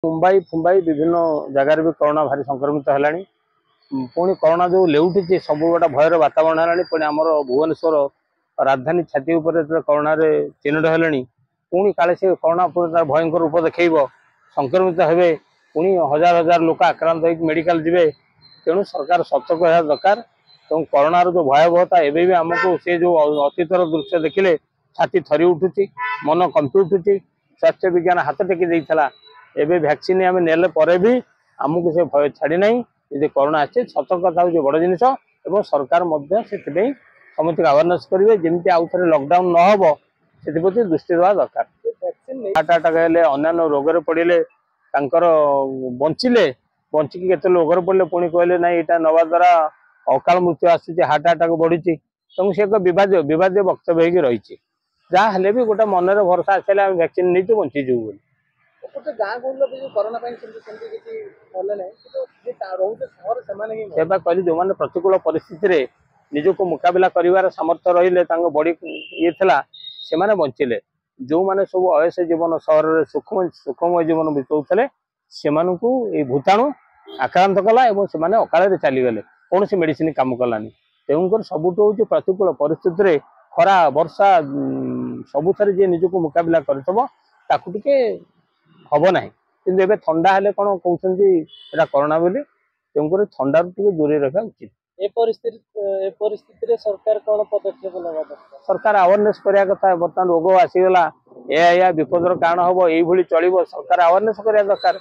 मुंबई फुंबई विभिन्न जगार भी कोरोना भारी संक्रमित है पुणी कोरोना जो लेउटी सब गोटे भयर वातावरण है पुणी आम भुवनेश्वर राजधानी छाती कोरोना चिन्हित है पुणी काले से कोरोना भयंकर रूप देखेब संक्रमित हे पुणी हजार हजार लोक आक्रांत हो मेडिकल जीवे तेणु सरकार सतर्क होगा दरकार कोरोनार जो भयावहता एवं भी आमको से जो अतीतर दृश्य देखिले छाती थरी उठुची मन कंपी उठुची स्वास्थ्य विज्ञान हाथ टेकी देता एवं भैक्सीन आम नेले पर भी आमको से भय छाड़ी ना यदि कोरोना आसे सतर्कता हूँ बड़ जिन सरकार से समस्त अवेयरनेस करेंगे जमी आउ थे लकडाउन नहब से दृष्टि देवा दरकार हार्ट अटाक हेले अन्य रोग पड़े बंचिले बंचिकी के रोग पड़े पुणी कहले ना यहाँ नवा द्वारा अकाल मृत्यु आसूँ हार्ट अटाक बढ़ी तेणु से एक विवाद वक्तव्य हो रही जहाँ भी गोटे मन भरोसा आसाले आम भैक्सीन नहीं बंचीजु कहली जो मैंने प्रतिकूल परिस्थिति निजक मुकाबला कर सामर्थ्य रही बड़ी ये से मैंने बंचिले जो मैंने सब अयस जीवन सहर सुखमय जीवन बिताऊे से भूताणु आक्रांत कला से अकाल चलीगले कौन सी मेडिसिन कम कलानी तेणुकर सबुठ हूँ प्रतिकूल परिस्थिति खरा वर्षा सबुथ जी निजक मुकाबला करके हम ना कि थंडा हेले कौन कहते कोरोना बोली तेणुकर थंडा दूरे रखा उचित परिस्थिति सरकार कौन पदक्षेप नवा सरकार अवेयरनेस करिया कथा बर्तमान रोग आसीगला या विपदर कारण हम यही चलो सरकार अवेयरनेस करिया दरकार।